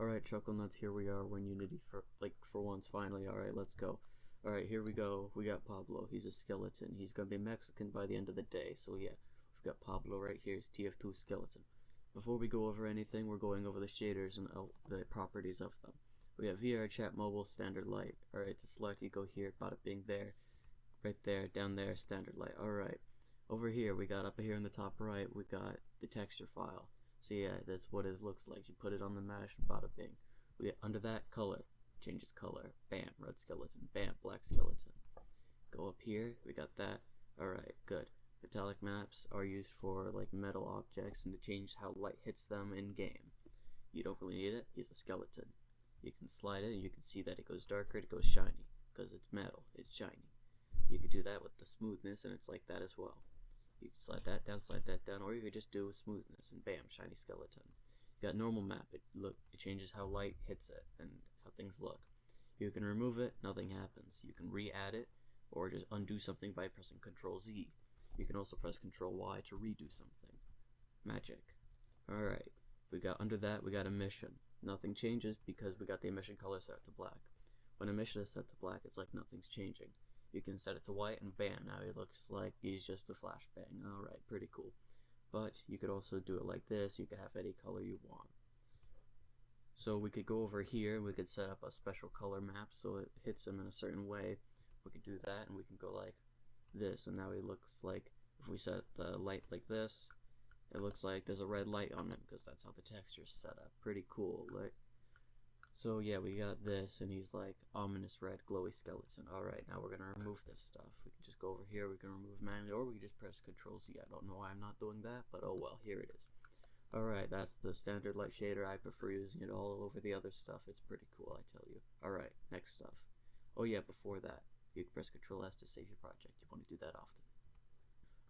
Alright, Chuckle Nuts, here we are. We're in Unity for once, finally. Alright, let's go. Alright, here we go. We got Pablo. He's a skeleton. He's gonna be Mexican by the end of the day. So yeah, we've got Pablo right here. He's TF2 skeleton. Before we go over anything, we're going over the shaders and the properties of them. We have VRChat mobile standard light. Alright, to select, you go here, bada bing there, right there, down there, standard light. Alright, over here, we got up here in the top right, we got the texture file. So yeah, that's what it looks like. You put it on the mesh, bada bing. We get under that color, changes color. Bam, red skeleton. Bam, black skeleton. Go up here, we got that. Alright, good. Metallic maps are used for like metal objects and to change how light hits them in game. You don't really need it, he's a skeleton. You can slide it and you can see that it goes darker, it goes shiny. Because it's metal, it's shiny. You could do that with the smoothness and it's like that as well. You can slide that down, or you could just do smoothness and bam, shiny skeleton. You got normal map, it changes how light hits it and how things look. You can remove it, nothing happens. You can re-add it, or just undo something by pressing Ctrl Z. You can also press Ctrl Y to redo something. Magic. Alright, we got under that, we got emission. Nothing changes because we got the emission color set to black. When emission is set to black, it's like nothing's changing. You can set it to white and bam, now it looks like he's just a flashbang. Alright, pretty cool. But you could also do it like this, you could have any color you want. So we could go over here, we could set up a special color map so it hits him in a certain way. We could do that and we can go like this, and now he looks like, if we set the light like this, it looks like there's a red light on him because that's how the texture's set up. Pretty cool. So yeah, we got this, and he's like ominous red glowy skeleton. Alright, now we're gonna remove this stuff. We can just go over here, we can remove manually, or we can just press Ctrl Z. I don't know why I'm not doing that, but oh well, here it is. Alright, that's the standard light shader. I prefer using it all over the other stuff. It's pretty cool, I tell you. Alright, next stuff. Oh yeah, before that, you can press Ctrl S to save your project. You want to do that often.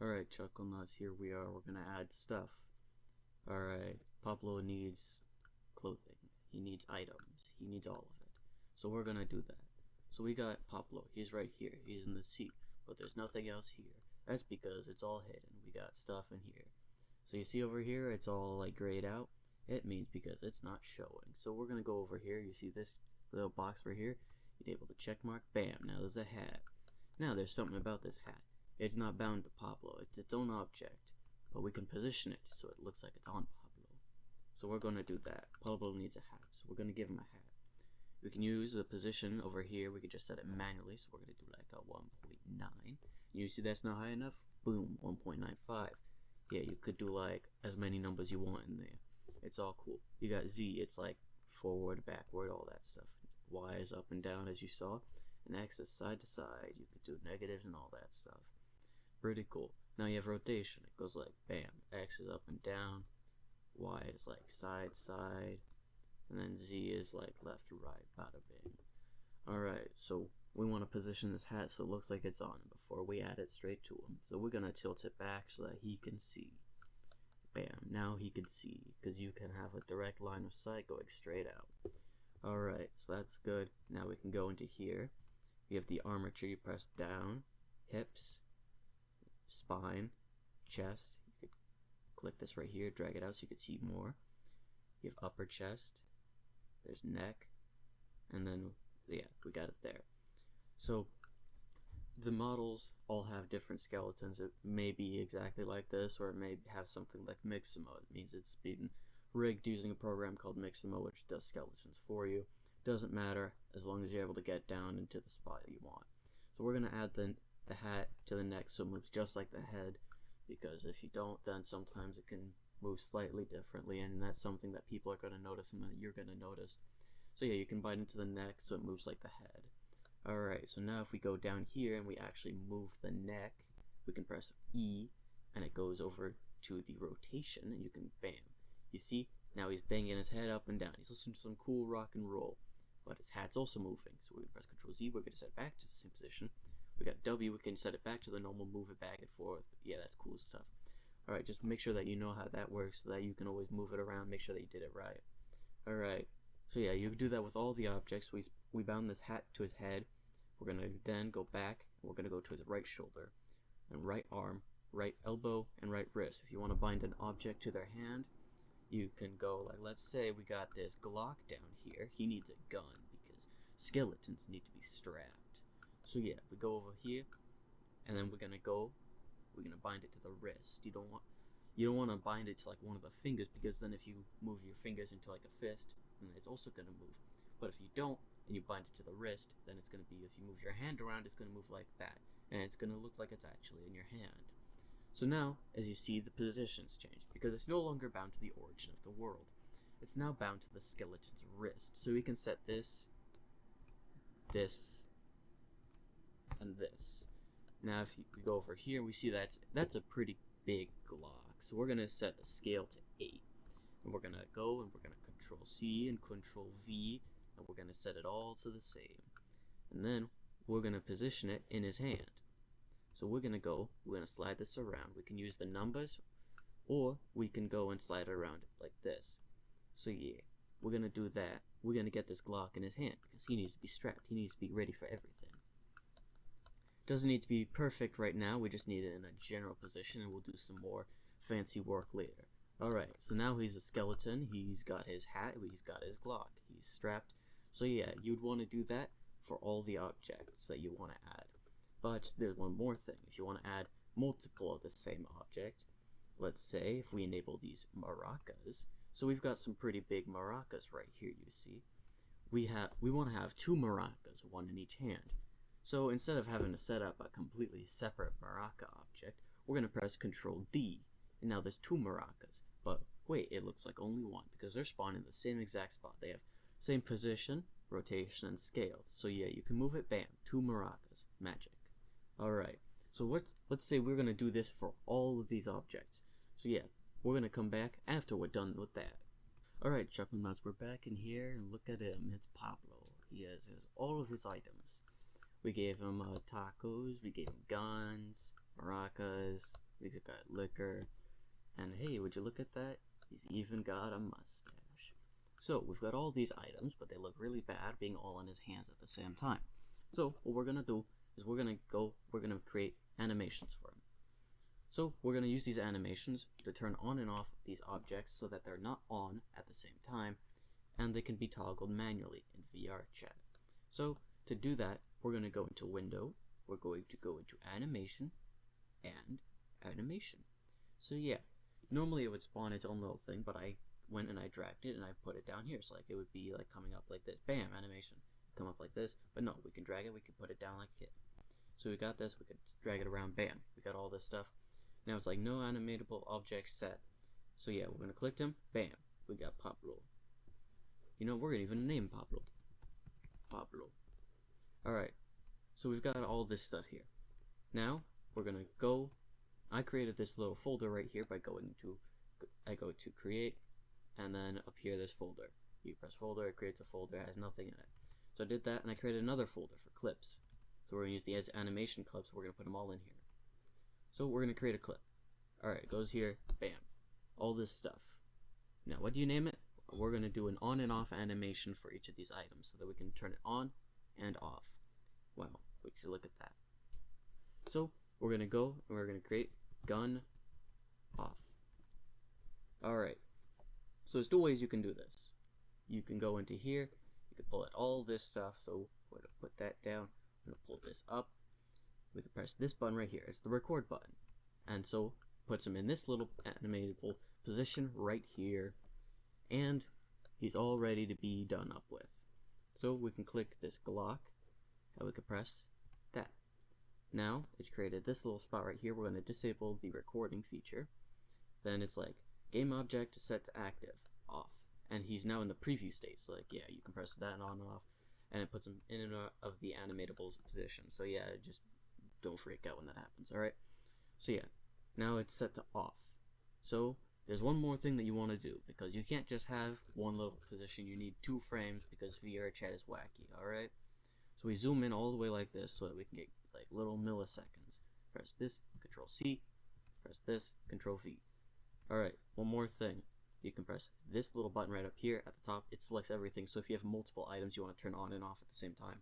Alright, Chuckle Nuts, here we are. We're gonna add stuff. Alright, Pablo needs clothing. He needs items. He needs all of it. So we're gonna do that. So we got Pablo. He's right here. He's in the seat. But there's nothing else here. That's because it's all hidden. We got stuff in here. So you see over here, it's all like grayed out. It means because it's not showing. So we're gonna go over here. You see this little box right here? You'd able to check mark. Bam. Now there's a hat. Now there's something about this hat. It's not bound to Pablo. It's its own object. But we can position it so it looks like it's on Pablo. So we're going to do that. Pablo needs a hat, so we're going to give him a hat. We can use the position over here. We can just set it manually, so we're going to do like a 1.9. You see that's not high enough? Boom, 1.95. Yeah, you could do like as many numbers you want in there. It's all cool. You got Z, it's like forward, backward, all that stuff. Y is up and down as you saw, and X is side to side. You could do negatives and all that stuff. Pretty cool. Now you have rotation. It goes like bam, X is up and down, Y is like side, side, and then Z is like left to right, bada bing. Alright, so we want to position this hat so it looks like it's on him before we add it straight to him. So we're going to tilt it back so that he can see. Bam, now he can see, because you can have a direct line of sight going straight out. Alright, so that's good. Now we can go into here. You have the armature, you press down, hips, spine, chest. You could click this right here, drag it out so you can see more. You have upper chest, there's neck, and then yeah, we got it there. So the models all have different skeletons. It may be exactly like this, or it may have something like Mixamo. It means it's been rigged using a program called Mixamo, which does skeletons for you. Doesn't matter as long as you're able to get down into the spot that you want. So we're gonna add the hat to the neck so it moves just like the head, because if you don't, then sometimes it can move slightly differently, and that's something that people are going to notice and that you're going to notice. So yeah, you can bind into the neck so it moves like the head. Alright, so now if we go down here and we actually move the neck, we can press E and it goes over to the rotation, and you can bam. You see, now he's banging his head up and down. He's listening to some cool rock and roll, but his hat's also moving. So we press Ctrl Z, we're going to set it back to the same position. We got W, we can set it back to the normal, move it back and forth. Yeah, that's cool stuff. Alright, just make sure that you know how that works so that you can always move it around, make sure that you did it right. Alright, so yeah, you do that with all the objects. We bound this hat to his head. We're going to then go back, and we're going to go to his right shoulder, and right arm, right elbow, and right wrist. If you want to bind an object to their hand, you can go like, let's say we got this Glock down here. He needs a gun because skeletons need to be strapped. So yeah, we go over here, and then we're gonna bind it to the wrist. You don't want to bind it to like one of the fingers, because then if you move your fingers into like a fist, then it's also gonna move. But if you don't and you bind it to the wrist, then it's gonna be, if you move your hand around, it's gonna move like that, and it's gonna look like it's actually in your hand. So now, as you see, the positions change, because it's no longer bound to the origin of the world. It's now bound to the skeleton's wrist. So we can set this, this, and this. Now if you go over here, we see that's a pretty big Glock. So we're going to set the scale to 8. And we're going to go and we're going to Control C and Control V, and we're going to set it all to the same. And then we're going to position it in his hand. So we're going to slide this around. We can use the numbers, or we can go and slide it around like this. So yeah, we're going to do that. We're going to get this Glock in his hand, because he needs to be strapped. He needs to be ready for everything. Doesn't need to be perfect right now, we just need it in a general position, and we'll do some more fancy work later. Alright, so now he's a skeleton, he's got his hat, he's got his Glock, he's strapped. So yeah, you'd want to do that for all the objects that you want to add. But there's one more thing. If you want to add multiple of the same object, let's say if we enable these maracas, so we've got some pretty big maracas right here, you see. We want to have 2 maracas, one in each hand. So instead of having to set up a completely separate maraca object, we're going to press Control D, and now there's 2 maracas. But wait, it looks like only one, because they're spawned in the same exact spot. They have same position, rotation, and scale. So yeah, you can move it, bam, 2 maracas, magic. Alright, so let's say we're going to do this for all of these objects. So yeah, we're going to come back after we're done with that. Alright, Chuckling Mouse, we're back in here, and look at him, it's Pablo. He has all of his items. We gave him tacos, we gave him guns, maracas, we got liquor, and hey, would you look at that? He's even got a mustache. So, we've got all these items, but they look really bad being all in his hands at the same time. So, what we're gonna do is we're gonna create animations for him. So, we're gonna use these animations to turn on and off these objects so that they're not on at the same time, and they can be toggled manually in VRChat. So, to do that, we're going to go into Window, we're going to go into Animation, and Animation. So yeah, normally it would spawn its own little thing, but I went and I dragged it and I put it down here, so like it would be like coming up like this, bam, animation, come up like this, but no, we can drag it, we can put it down like it. So we got this, we can drag it around, bam, we got all this stuff. Now it's like no animatable object set. So yeah, we're going to click him, bam, we got Pablo. You know, we're going to even name Pablo. Alright, so we've got all this stuff here. Now, we're gonna go, I created this little folder right here by I go to create, and then up here this folder. You press folder, it creates a folder, it has nothing in it. So I did that, and I created another folder for clips. So we're gonna use the animation clips, we're gonna put them all in here. So we're gonna create a clip. Alright, it goes here, bam. All this stuff. Now, what do you name it? We're gonna do an on and off animation for each of these items so that we can turn it on and off. Wow, would you look at that? So we're gonna go and we're gonna create gun off. Alright, so there's 2 ways you can do this. You can go into here, you can pull out all this stuff, so we're gonna put that down, I'm gonna pull this up, we can press this button right here, it's the record button, and so puts him in this little animatable position right here, and he's all ready to be done up with. So we can click this Glock, and we can press that. Now it's created this little spot right here. We're going to disable the recording feature. Then it's like game object set to active, off, and he's now in the preview state. So like yeah, you can press that on and off, and it puts him in and out of the animatable position. So yeah, just don't freak out when that happens. All right. So yeah, now it's set to off. So there's one more thing that you want to do, because you can't just have one little position. You need 2 frames because VRChat is wacky. All right. So we zoom in all the way like this so that we can get like little milliseconds. Press this, Control C, press this, Control V. Alright, one more thing. You can press this little button right up here at the top. It selects everything, so if you have multiple items you want to turn on and off at the same time,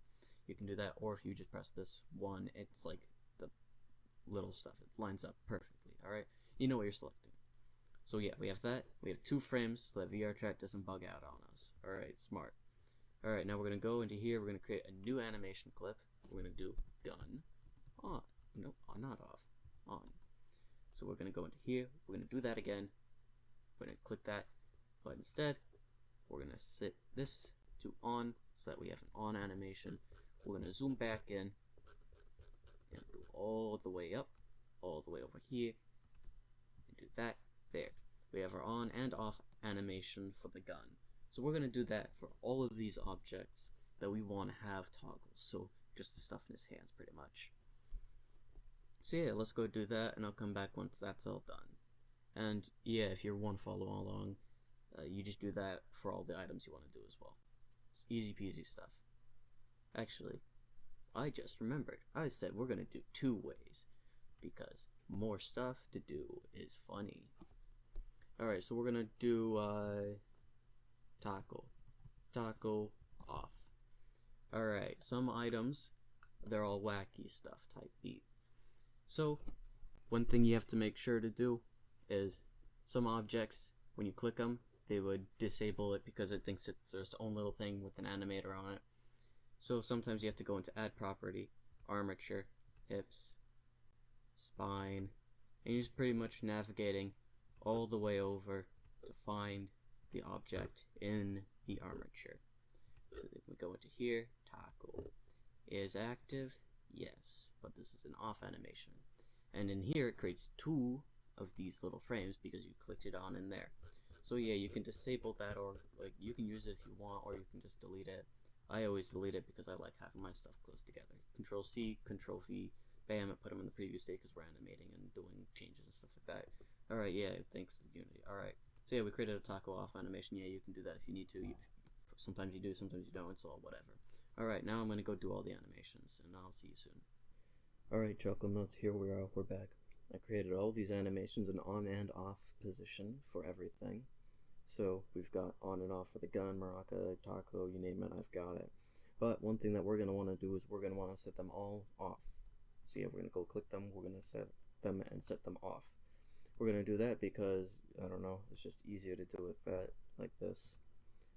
you can do that. Or if you just press this one, it's like the little stuff. It lines up perfectly, alright? You know what you're selecting. So yeah, we have that. We have 2 frames so that VRChat doesn't bug out on us. Alright, smart. Alright, now we're going to go into here. We're going to create a new animation clip. We're going to do gun on. No, not off. On. So we're going to go into here. We're going to do that again. We're going to click that. But instead, we're going to set this to on so that we have an on animation. We're going to zoom back in and go all the way up, all the way over here, and do that. There. We have our on and off animation for the gun. So we're going to do that for all of these objects that we want to have toggles. So just the stuff in his hands pretty much. So yeah, let's go do that and I'll come back once that's all done. And yeah, if you're following along, you just do that for all the items you want to do as well. It's easy peasy stuff. Actually, I just remembered. I said we're going to do 2 ways because more stuff to do is funny. Alright, so we're going to do taco off. Alright, some items, they're all wacky stuff, type beat. So, one thing you have to make sure to do is some objects, when you click them, they would disable it because it thinks it's their own little thing with an animator on it. So sometimes you have to go into add property, armature, hips, spine, and you're just pretty much navigating all the way over to find the object in the armature. So if we go into here, taco is active, yes, but this is an off animation. And in here it creates 2 of these little frames because you clicked it on in there. So yeah, you can disable that, or like you can use it if you want, or you can just delete it. I always delete it because I like having my stuff close together. Control C, Control V, bam, I put them in the previous state because we're animating and doing changes and stuff like that. Alright, yeah, thanks to Unity. Alright, so yeah, we created a taco off animation. Yeah, you can do that if you need to. Sometimes you do, sometimes you don't, it's all whatever. Alright, now I'm going to go do all the animations, and I'll see you soon. Alright, Chuckle Nuts, here we are, we're back. I created all these animations in on and off position for everything. So we've got on and off for the gun, maraca, taco, you name it, I've got it. But one thing that we're going to want to do is we're going to want to set them all off. So yeah, we're going to go click them, we're going to set them and set them off. We're going to do that because, I don't know, it's just easier to do it that like this.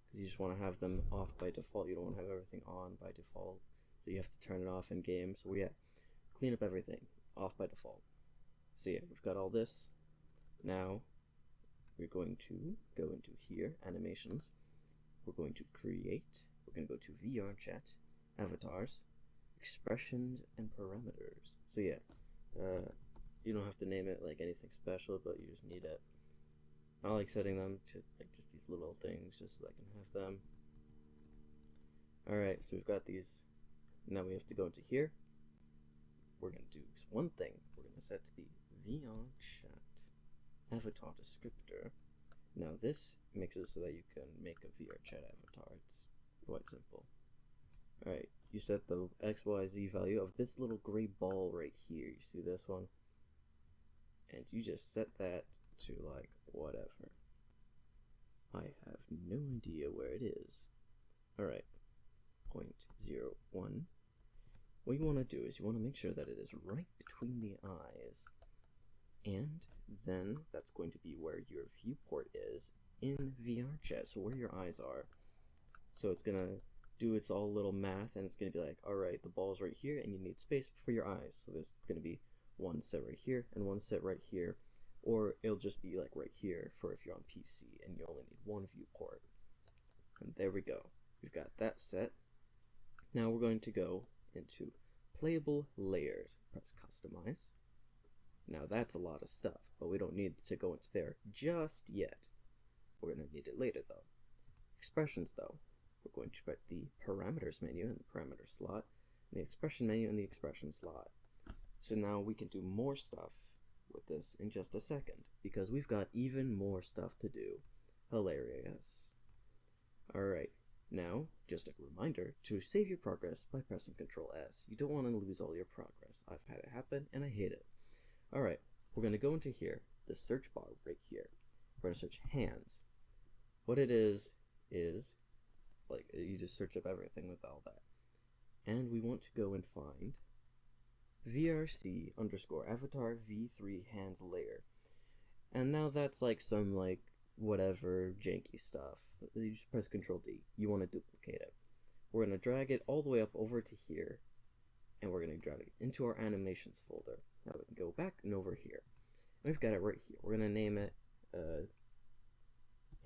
Because you just want to have them off by default, you don't want to have everything on by default. So you have to turn it off in game. So yeah, clean up everything, off by default. So yeah, we've got all this. Now, we're going to go into here, animations. We're going to create. We're going to go to VRChat, avatars, expressions, and parameters. So yeah, you don't have to name it like anything special, but you just need it. I like setting them to like just these little things, just so I can have them. Alright, so we've got these. Now we have to go into here. We're going to do one thing. We're going to set the VRChat avatar descriptor. Now this makes it so that you can make a VRChat avatar. It's quite simple. Alright, you set the XYZ value of this little gray ball right here. You see this one? And you just set that to like whatever. I have no idea where it is. Alright, 0.01. What you want to do is you want to make sure that it is right between the eyes. And then that's going to be where your viewport is in VRChat, so where your eyes are. So it's gonna do its all little math, and it's gonna be like, alright, the ball's right here, and you need space for your eyes. So there's gonna be one set right here, and one set right here, or it'll just be like right here for if you're on PC, and you only need one viewport. And there we go. We've got that set. Now we're going to go into playable layers. Press customize. Now that's a lot of stuff, but we don't need to go into there just yet. We're going to need it later though. Expressions though. We're going to put the parameters menu in the parameter slot, and the expression menu in the expression slot. So now we can do more stuff with this in just a second, because we've got even more stuff to do. Hilarious. Alright, now, just a reminder to save your progress by pressing Ctrl S. You don't want to lose all your progress. I've had it happen, and I hate it. Alright, we're going to go into here, the search bar right here. We're going to search hands. What it is, like, you just search up everything with all that. And we want to go and find VRC underscore avatar v3 hands layer. And now that's like some like whatever janky stuff. You just press Control D. You want to duplicate it. We're going to drag it all the way up over to here, and we're going to drag it into our animations folder. Now we can go back and over here. We've got it right here. We're going to name it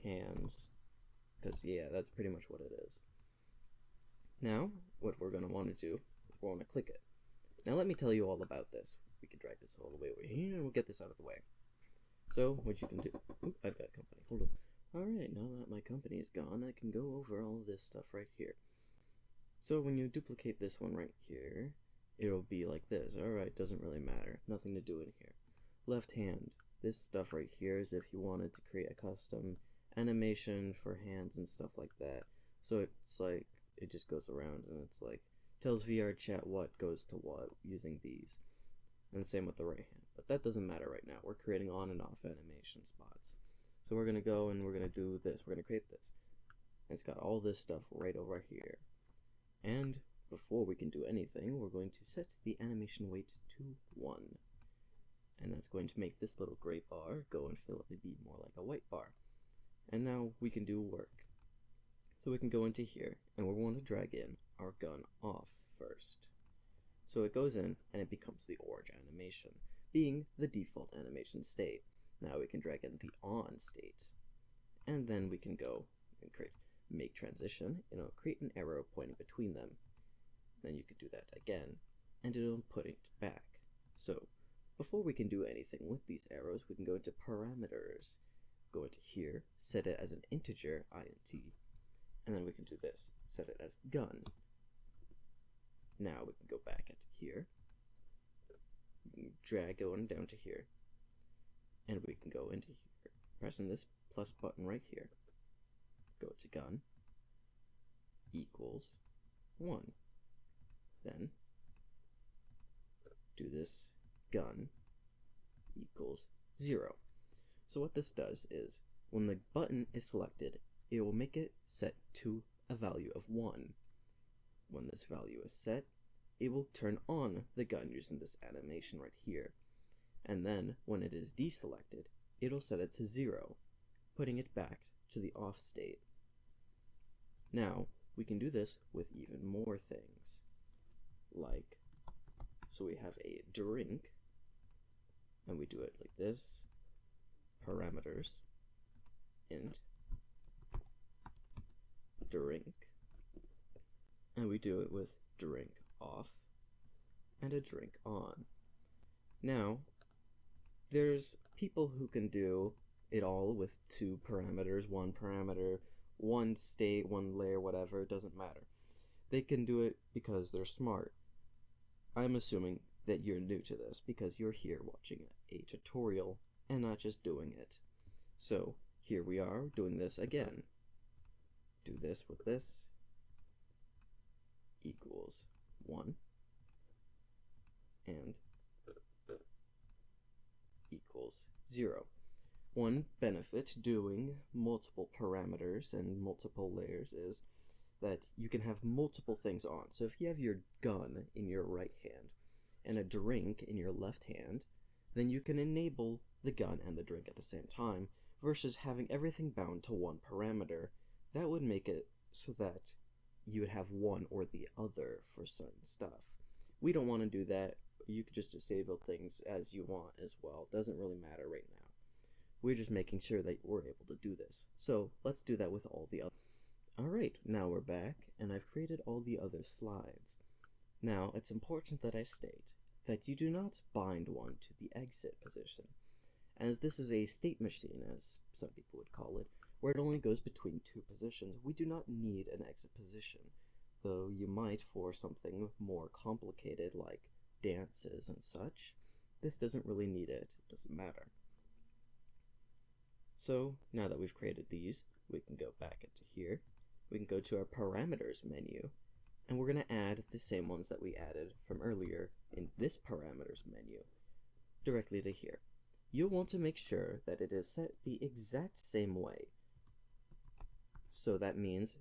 hands, because yeah, that's pretty much what it is. Now, what we're going to want to do is we're going to click it. Now let me tell you all about this. We can drag this all the way over here, and we'll get this out of the way. So, what you can do... Oop, I've got company. Hold on. Alright, now that my company is gone, I can go over all of this stuff right here. So, when you duplicate this one right here, it'll be like this. Alright, doesn't really matter. Nothing to do in here. Left hand. This stuff right here is if you wanted to create a custom animation for hands and stuff like that. So it's like, it just goes around and it's like, tells VRChat what goes to what using these. And the same with the right hand. But that doesn't matter right now. We're creating on and off animation spots. So we're going to go and we're going to do this. We're going to create this. And it's got all this stuff right over here. And before we can do anything, we're going to set the animation weight to 1. And that's going to make this little gray bar go and be more like a white bar. And now we can do work. So we can go into here, and we want to drag in our gun off first. So it goes in, and it becomes the orange animation, being the default animation state. Now we can drag in the on state, and then we can go and make transition, and it'll create an arrow pointing between them. Then you can do that again, and it'll put it back. So before we can do anything with these arrows, we can go into parameters, go into here, set it as an integer, int, and then we can do this, set it as gun. Now we can go back into here, drag going down to here, and we can go into here, pressing this plus button right here, go to gun, equals 1. Then do this gun equals 0. So what this does is, when the button is selected, it will make it set to a value of 1. When this value is set, it will turn on the gun using this animation right here. And then, when it is deselected, it'll set it to 0, putting it back to the off state. Now, we can do this with even more things. Like, so we have a drink, and we do it like this, parameters, int, drink, and we do it with drink off and a drink on. Now, there's people who can do it all with 2 parameters, 1 parameter, 1 state, 1 layer, whatever, it doesn't matter. They can do it because they're smart. I'm assuming that you're new to this because you're here watching a tutorial and not just doing it. So here we are doing this again. Do this with this, equals 1, and equals 0. One benefit doing multiple parameters and multiple layers is that you can have multiple things on. So if you have your gun in your right hand and a drink in your left hand, then you can enable the gun and the drink at the same time, versus having everything bound to one parameter. That would make it so that you would have one or the other for certain stuff. We don't want to do that. You could just disable things as you want as well. It doesn't really matter right now. We're just making sure that we're able to do this. So let's do that with all the other. Alright, now we're back, and I've created all the other slides. Now, it's important that I state that you do not bind one to the exit position, as this is a state machine, as some people would call it, where it only goes between 2 positions. We do not need an exit position, though you might for something more complicated like dances and such. This doesn't really need it, it doesn't matter. So, now that we've created these, we can go back into here. We can go to our parameters menu, and we're going to add the same ones that we added from earlier in this parameters menu directly to here. You'll want to make sure that it is set the exact same way. So that means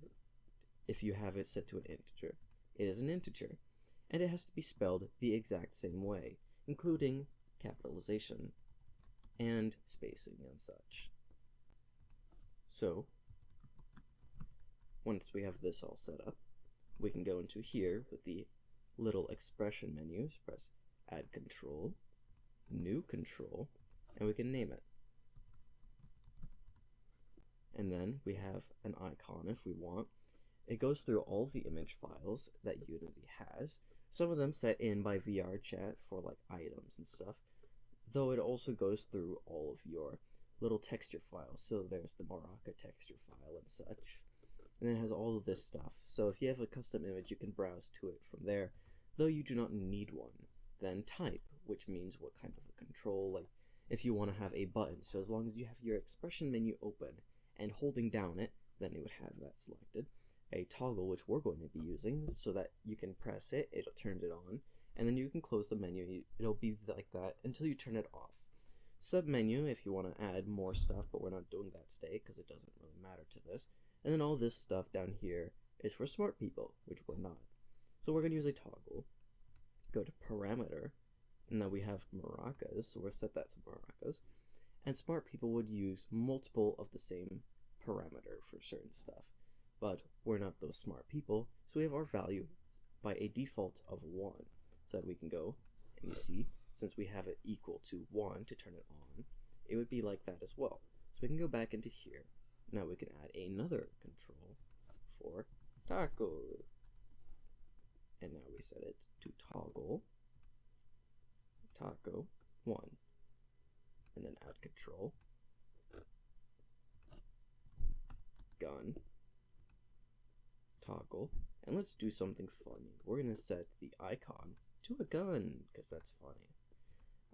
if you have it set to an integer, it is an integer, and it has to be spelled the exact same way, including capitalization. and spacing and such. So once we have this all set up, we can go into here with the little expression menu, press add control, new control, and we can name it. And then we have an icon if we want. It goes through all the image files that Unity has, some of them set in by VRChat for like items and stuff, though it also goes through all of your little texture files. So there's the Maraca texture file and such, and it has all of this stuff. So if you have a custom image, you can browse to it from there, though you do not need one. Then type, which means what kind of a control, like if you want to have a button. So as long as you have your expression menu open and holding down it, then it would have that selected. A toggle, which we're going to be using, so that you can press it, it turns it on, and then you can close the menu. It'll be like that until you turn it off. Submenu, if you want to add more stuff, but we're not doing that today because it doesn't really matter to this. And then all this stuff down here is for smart people, which we're not. So we're going to use a toggle, go to parameter, and then we have maracas, so we'll set that to maracas. And smart people would use multiple of the same parameter for certain stuff. But we're not those smart people, so we have our value by a default of 1. So that we can go, and you see, since we have it equal to 1 to turn it on, it would be like that as well. So we can go back into here. Now we can add another control for taco. And now we set it to toggle taco 1. And then add control gun toggle, and let's do something funny. We're going to set the icon to a gun, because that's funny.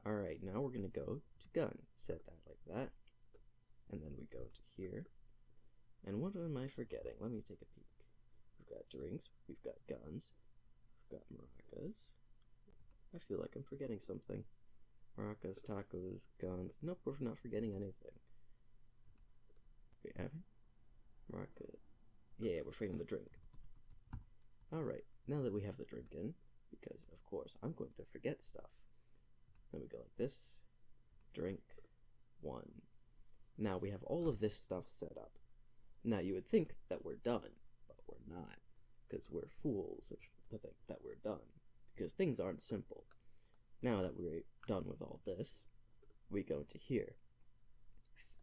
Alright, now we're going to go to gun. Set that like that. And then we go to here. And what am I forgetting? Let me take a peek. We've got drinks, we've got guns, we've got maracas. I feel like I'm forgetting something. Maracas, tacos, guns. Nope, we're not forgetting anything. We have maraca. Yeah, we're forgetting the drink. Alright, now that we have the drink in, because of course I'm going to forget stuff. Then we go like this, drink 1. Now we have all of this stuff set up. Now you would think that we're done, but we're not, because we're fools to think that we're done, because things aren't simple. Now that we're done with all this, we go to here,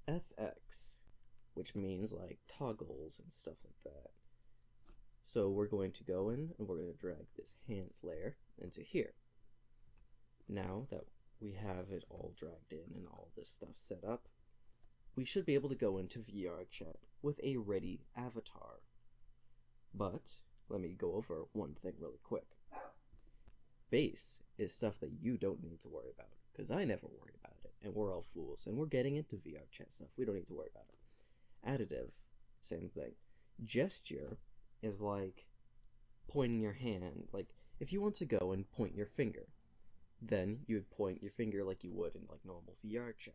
FX, which means like toggles and stuff like that. So we're going to go in and we're going to drag this hands layer into here. Now that we have it all dragged in and all this stuff set up, we should be able to go into VRChat with a ready avatar. But let me go over one thing really quick. Base is stuff that you don't need to worry about, because I never worry about it, and we're all fools, and we're getting into VRChat stuff. We don't need to worry about it. Additive, same thing. Gesture is like pointing your hand. Like if you want to go and point your finger, then you would point your finger like you would in like normal VRChat.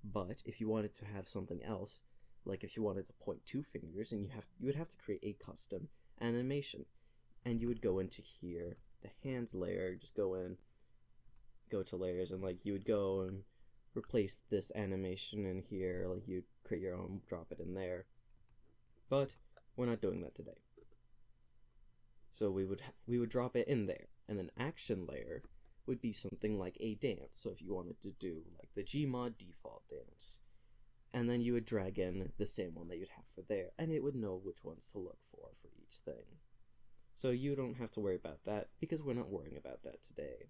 But if you wanted to have something else, like if you wanted to point 2 fingers, and you would have to create a custom animation, and you would go into here, the hands layer, just go in, go to layers, and like you would go and replace this animation in here, like you'd create your own, drop it in there. But we're not doing that today. So we would drop it in there, and then action layer would be something like a dance. So if you wanted to do like the Gmod default dance, and then you would drag in the same one that you'd have for there, and it would know which ones to look for each thing. So you don't have to worry about that, because we're not worrying about that today.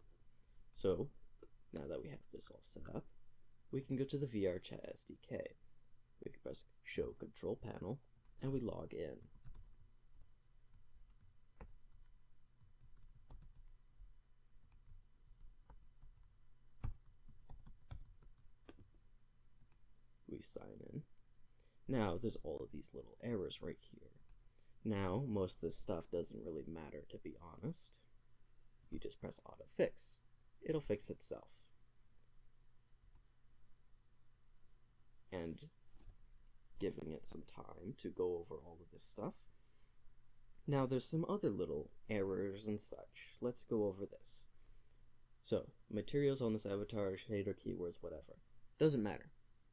So now that we have this all set up, we can go to the VRChat SDK. We can press Show Control Panel, and we log in. We sign in. Now there's all of these little errors right here. Now most of this stuff doesn't really matter, to be honest. You just press auto fix. It'll fix itself. And giving it some time to go over all of this stuff. Now there's some other little errors and such. Let's go over this. So, materials on this avatar, shader keywords, whatever. Doesn't matter.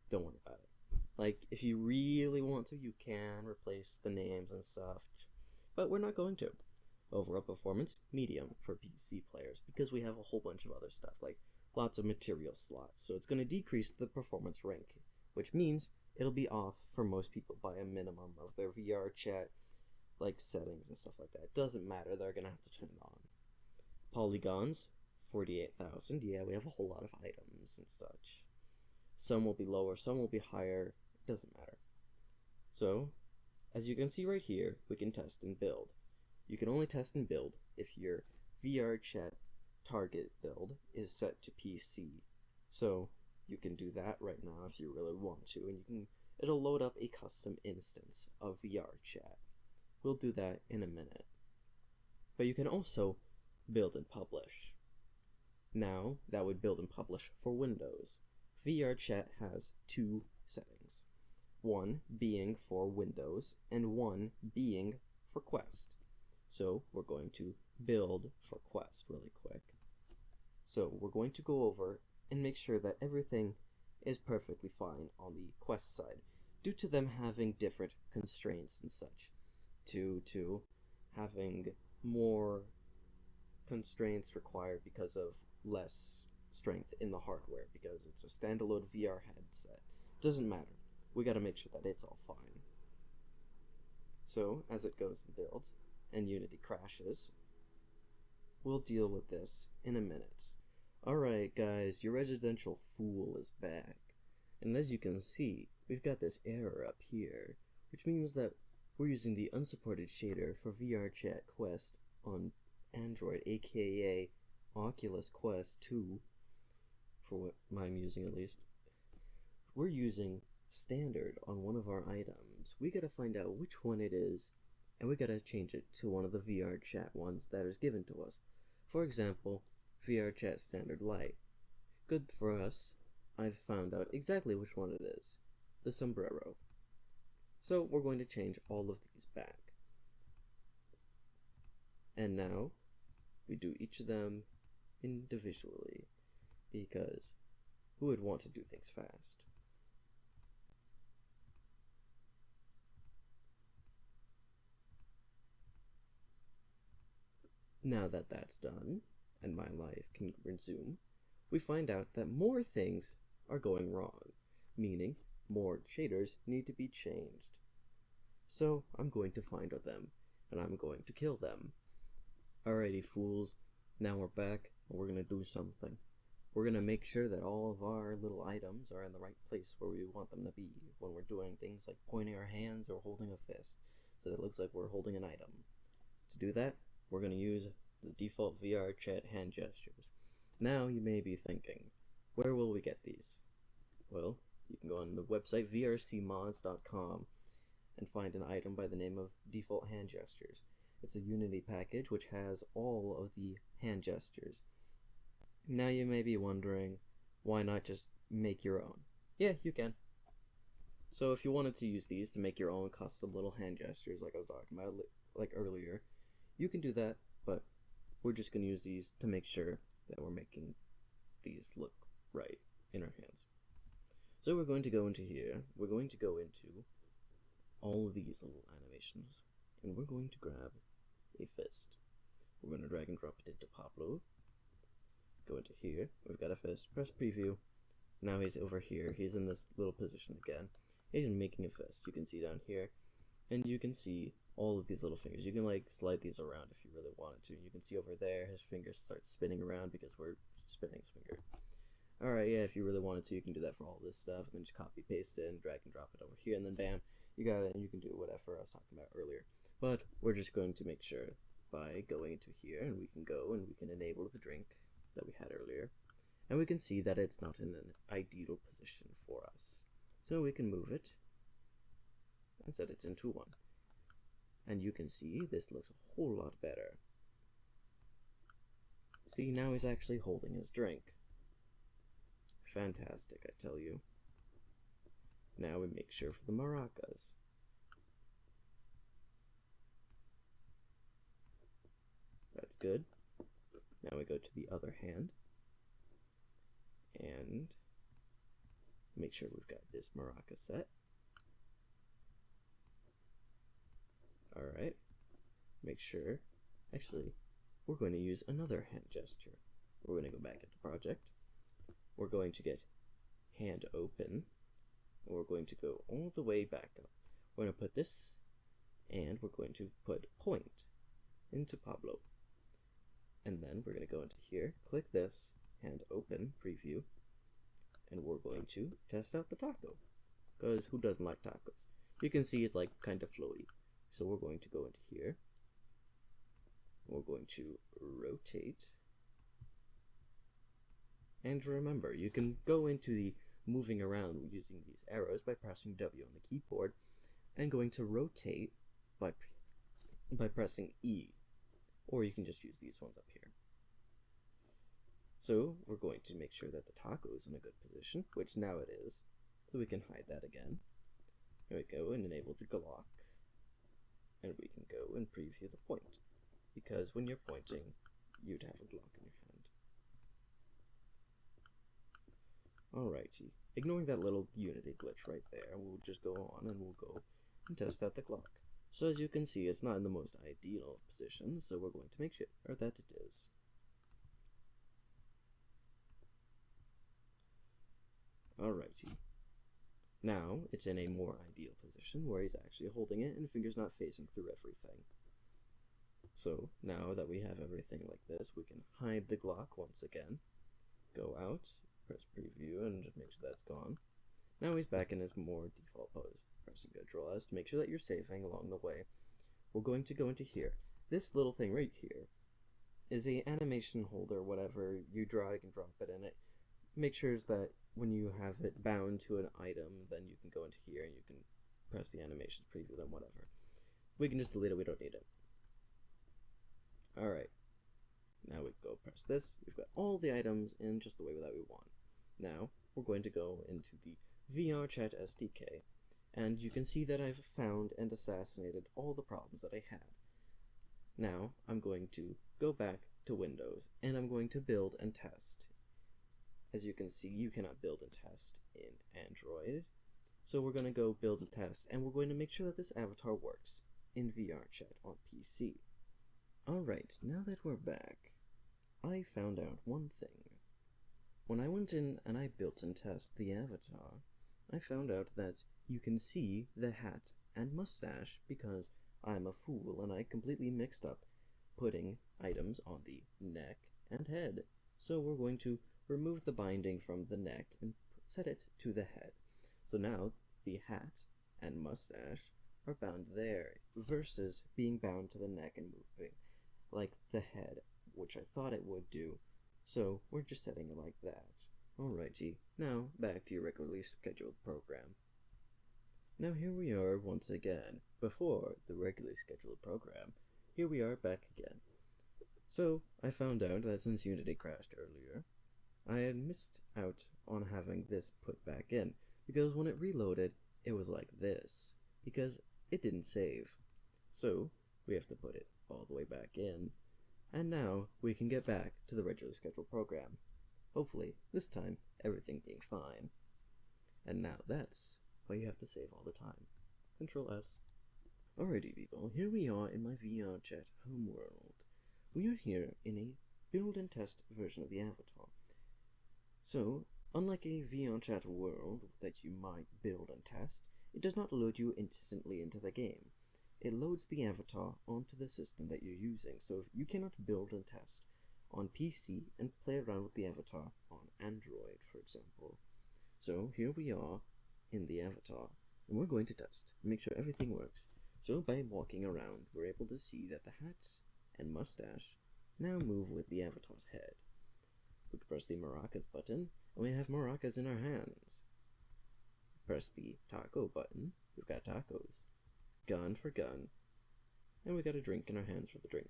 Don't worry about it. Like, if you really want to, you can replace the names and stuff, but we're not going to. Overall performance, medium for PC players, because we have a whole bunch of other stuff, like lots of material slots, so it's going to decrease the performance rank, which means it'll be off for most people by a minimum of their VRChat like settings and stuff like that. Doesn't matter, they're going to have to turn it on. Polygons, 48,000, yeah, we have a whole lot of items and such. Some will be lower, some will be higher, it doesn't matter. So, as you can see right here, we can test and build. You can only test and build if your VRChat target build is set to PC. So you can do that right now if you really want to, and it'll load up a custom instance of VRChat. We'll do that in a minute. But you can also build and publish. Now, that would build and publish for Windows. VRChat has two settings. One being for Windows, and one being for Quest. So we're going to build for Quest really quick. So we're going to go over and make sure that everything is perfectly fine on the Quest side, due to them having different constraints and such, due to having more constraints required because of less strength in the hardware, because it's a standalone VR headset. Doesn't matter. We gotta make sure that it's all fine. So, as it goes and builds, and Unity crashes, we'll deal with this in a minute. Alright guys, your residential fool is back. And as you can see, we've got this error up here, which means that we're using the unsupported shader for VRChat Quest on Android, aka Oculus Quest 2, for what I'm using at least. We're using standard on one of our items. We gotta find out which one it is, and we gotta change it to one of the VRChat ones that is given to us. For example, VRChat Standard Light. Good for us, I've found out exactly which one it is. The sombrero. So we're going to change all of these back. And now, we do each of them individually, because who would want to do things fast? Now that that's done, and my life can resume, we find out that more things are going wrong, meaning more shaders need to be changed. So I'm going to find them, and I'm going to kill them. Alrighty fools, now we're back, and we're gonna do something. We're gonna make sure that all of our little items are in the right place where we want them to be when we're doing things like pointing our hands or holding a fist, so that it looks like we're holding an item. To do that, we're going to use the default VRChat hand gestures. Now you may be thinking, where will we get these? Well, you can go on the website vrcmods.com and find an item by the name of default hand gestures. It's a Unity package which has all of the hand gestures. Now you may be wondering, why not just make your own? Yeah, you can. So if you wanted to use these to make your own custom little hand gestures like I was talking about like earlier, you can do that, but we're just going to use these to make sure that we're making these look right in our hands. So we're going to go into here, we're going to go into all of these little animations, and we're going to grab a fist. We're going to drag and drop it into Pablo, go into here, we've got a fist, press preview, now he's over here, he's in this little position again, he's making a fist, you can see down here, and you can see all of these little fingers. You can like slide these around if you really wanted to. You can see over there his fingers start spinning around because we're spinning his finger. Alright, yeah, if you really wanted to, you can do that for all this stuff, and then just copy paste it and drag and drop it over here, and then bam, you got it, and you can do whatever I was talking about earlier. But we're just going to make sure by going into here, and we can go and we can enable the drink that we had earlier, and we can see that it's not in an ideal position for us. So we can move it and set it into 1. And you can see this looks a whole lot better. See, now he's actually holding his drink. Fantastic, I tell you. Now we make sure for the maracas. That's good. Now we go to the other hand. And Make sure we've got this maraca set. Alright, make sure, actually, we're going to use another hand gesture. We're going to go back into project. We're going to get hand open, and we're going to go all the way back up. We're going to put this, and we're going to put point into Pablo. And then we're going to go into here, click this, hand open, preview, and we're going to test out the taco. Because who doesn't like tacos? You can see it like kind of floaty. So we're going to go into here. We're going to rotate. And remember, you can go into the moving around using these arrows by pressing W on the keyboard, and going to rotate by pressing E. Or you can just use these ones up here. So we're going to make sure that the taco is in a good position, which now it is. So we can hide that again. Here we go and enable the Glock. And we can go and preview the point. Because when you're pointing, you'd have a Glock in your hand. Alrighty. Ignoring that little Unity glitch right there, we'll just go on and we'll go and test out the Glock. So as you can see, it's not in the most ideal position, so we're going to make sure that it is. Alrighty. Now it's in a more ideal position where he's actually holding it and finger's not facing through everything. So now that we have everything like this, we can hide the Glock once again, go out, press preview, and just make sure that's gone. Now he's back in his more default pose. Pressing Ctrl S to make sure that you're saving along the way. We're going to go into here. This little thing right here is a animation holder, whatever. You drag and drop it in it. Make sure that when you have it bound to an item, then you can go into here and you can press the animations, preview them, whatever. We can just delete it, we don't need it. Alright, now we go press this. We've got all the items in just the way that we want. Now, we're going to go into the VRChat SDK, and you can see that I've found and assassinated all the problems that I had. Now, I'm going to go back to Windows, and I'm going to build and test. As you can see, you cannot build and test in Android. So we're going to go build and test, and we're going to make sure that this avatar works in VRChat on PC. Alright, now that we're back, I found out one thing. When I went in and I built and tested the avatar, I found out that you can see the hat and mustache because I'm a fool and I completely mixed up putting items on the neck and head. So we're going to remove the binding from the neck and set it to the head. So now the hat and mustache are bound there versus being bound to the neck and moving like the head, which I thought it would do. So we're just setting it like that. Alrighty, now back to your regularly scheduled program. Now here we are once again, before the regularly scheduled program. Here we are back again. So I found out that since Unity crashed earlier, I had missed out on having this put back in, because when it reloaded, it was like this, because it didn't save. So we have to put it all the way back in, and now we can get back to the regularly scheduled program. Hopefully, this time, everything being fine. And now that's why you have to save all the time. Ctrl S. Alrighty people, here we are in my VRChat homeworld. We are here in a build and test version of the avatar. So, unlike a VRChat world that you might build and test, it does not load you instantly into the game. It loads the avatar onto the system that you're using, so you cannot build and test on PC and play around with the avatar on Android, for example. So here we are in the avatar, and we're going to test, make sure everything works. So by walking around, we're able to see that the hat and mustache now move with the avatar's head. We can press the maracas button, and we have maracas in our hands. Press the taco button, we've got tacos. Gun for gun, and we got a drink in our hands for the drink.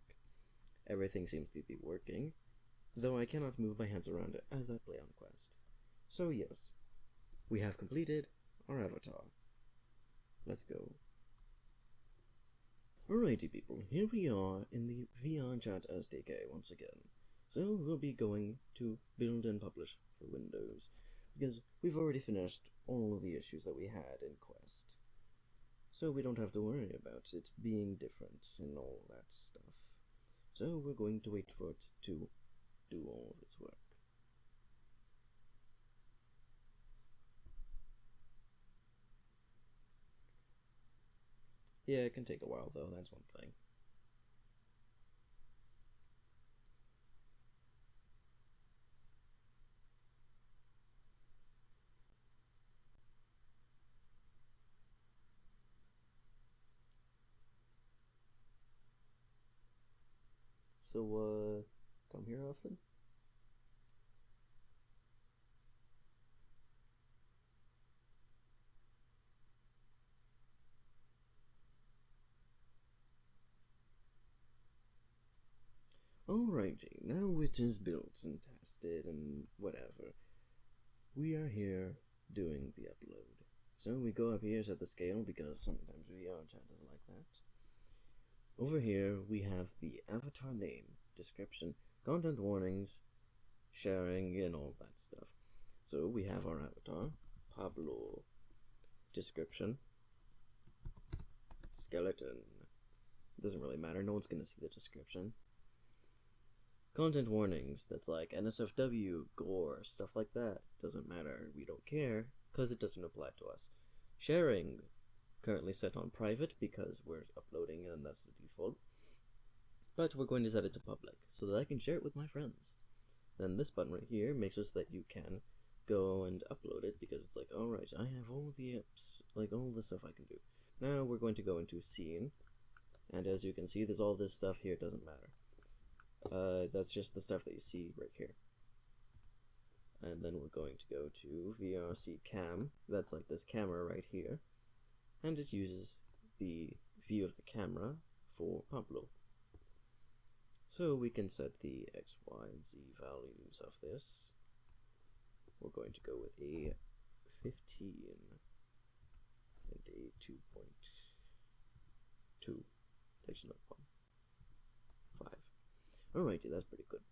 Everything seems to be working, though I cannot move my hands around it as I play on Quest. So yes, we have completed our avatar. Let's go. Alrighty people, here we are in the VRChat SDK once again. So we'll be going to build and publish for Windows. because we've already finished all of the issues that we had in Quest. So we don't have to worry about it being different and all that stuff. So we're going to wait for it to do all of its work. Yeah, it can take a while though, that's one thing. So, come here often? Alrighty, now it is built and tested and whatever. We are here doing the upload. So we go up here, set the scale, because sometimes VRChat is like that. Over here we have the avatar name, description, content warnings, sharing, and all that stuff. So we have our avatar, Pablo, description, skeleton. Doesn't really matter, no one's gonna see the description. Content warnings, that's like NSFW, gore, stuff like that. Doesn't matter, we don't care, because it doesn't apply to us. Sharing, currently set on private because we're uploading and that's the default. But we're going to set it to public, so that I can share it with my friends. Then this button right here makes it so that you can go and upload it, because it's like, alright, I have all the apps, like all the stuff I can do. Now we're going to go into scene, and as you can see, there's all this stuff here, it doesn't matter. That's just the stuff that you see right here. And then we're going to go to VRC cam, that's like this camera right here, and it uses the view of the camera for Pablo. So we can set the X, Y, and Z values of this. We're going to go with a 15 and a 2.2. Takes another 1. 5. Alrighty, that's pretty good.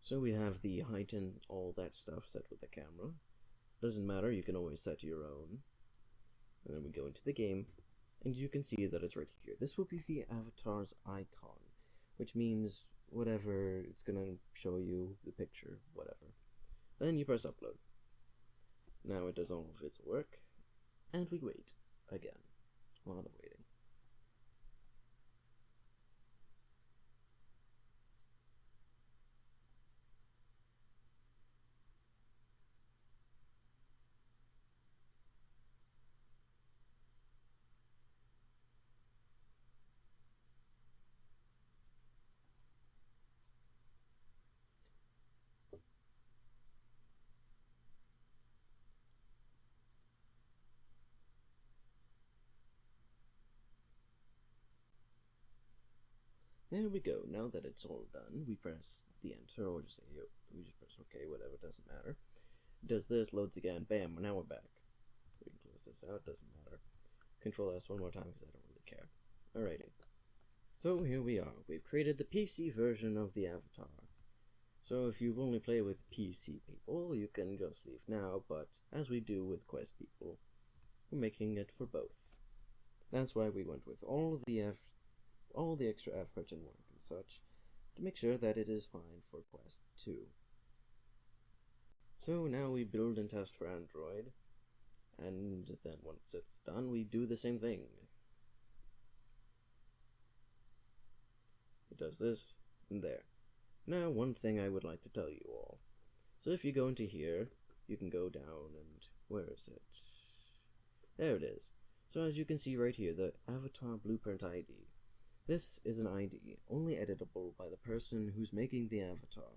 So we have the height and all that stuff set with the camera. Doesn't matter, you can always set your own. And then we go into the game, and you can see that it's right here. This will be the avatar's icon, which means whatever, it's gonna show you the picture, whatever. Then you press upload. Now it does all of its work, and we wait again. A lot of waiting. There we go. Now that it's all done, we press the enter, or just say, we just press OK, whatever, doesn't matter. It does this, loads again, bam, now we're back. We can close this out, doesn't matter. Control S one more time because I don't really care. Alrighty. So here we are. We've created the PC version of the avatar. So if you only play with PC people, you can just leave now, but as we do with Quest people, we're making it for both. That's why we went with all the extra effort and work and such, to make sure that it is fine for Quest 2. So now we build and test for Android, and then once it's done, we do the same thing. It does this, and there. Now, one thing I would like to tell you all. So if you go into here, you can go down and, where is it? There it is. So as you can see right here, the Avatar Blueprint ID. This is an ID only editable by the person who's making the avatar,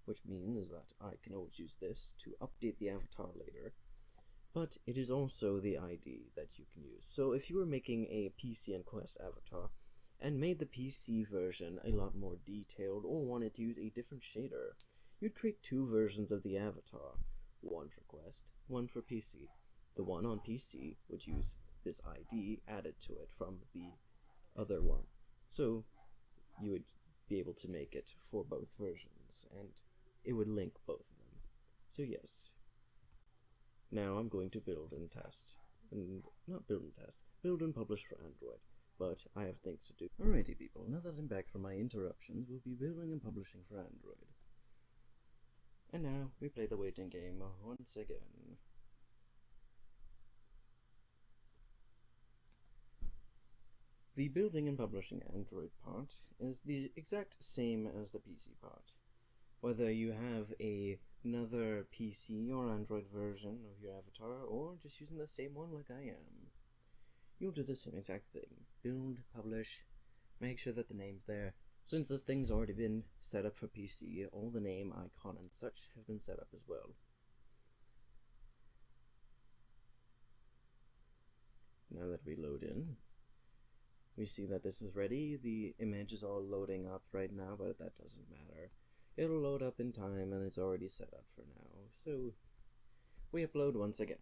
which means that I can always use this to update the avatar later, but it is also the ID that you can use. So if you were making a PC and Quest avatar, and made the PC version a lot more detailed, or wanted to use a different shader, you'd create 2 versions of the avatar, one for Quest, one for PC. The one on PC would use this ID added to it from the other one. So you would be able to make it for both versions, and it would link both of them. So yes, now I'm going to build and test, and not build and test, build and publish for Android, but I have things to do. Alrighty people, now that I'm back from my interruptions, we'll be building and publishing for Android. And now, we play the waiting game once again. The building and publishing Android part is the exact same as the PC part. Whether you have another PC or Android version of your avatar, or just using the same one like I am, you'll do the same exact thing. Build, publish, make sure that the name's there. Since this thing's already been set up for PC, all the name, icon, and such have been set up as well. Now that we load in, we see that this is ready. The image is all loading up right now, but that doesn't matter. It'll load up in time, and it's already set up for now. So, we upload once again.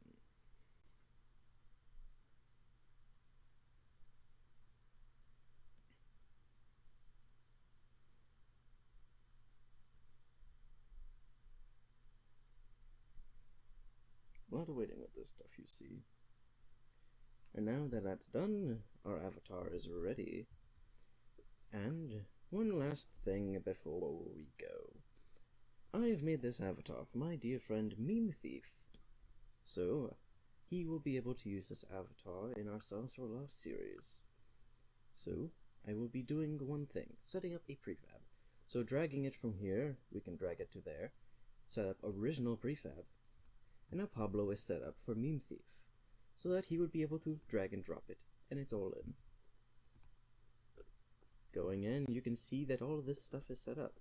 A lot of waiting with this stuff, you see. And now that that's done, our avatar is ready. And one last thing before we go. I have made this avatar for my dear friend Meme Thief. So, he will be able to use this avatar in our Sauce or Lost series. So, I will be doing one thing, setting up a prefab. So dragging it from here, we can drag it to there, set up original prefab. And now Pablo is set up for Meme Thief, so that he would be able to drag and drop it, and it's all in. Going in, you can see that all of this stuff is set up.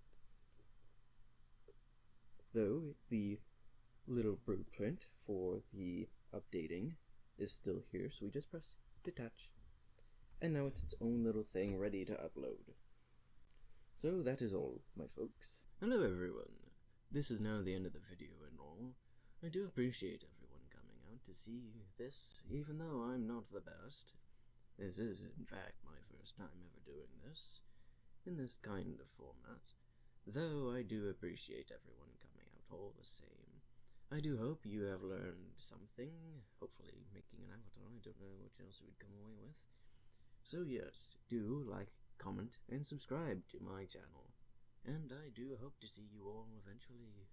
Though the little blueprint for the updating is still here, so we just press detach. And now it's its own little thing ready to upload. So that is all, my folks. Hello everyone. This is now the end of the video and all. I do appreciate everyone coming out to see this, even though I'm not the best. This is, in fact, my first time ever doing this, in this kind of format. Though I do appreciate everyone coming out all the same. I do hope you have learned something, hopefully making an avatar. I don't know what else we'd come away with. So yes, do like, comment, and subscribe to my channel. And I do hope to see you all eventually.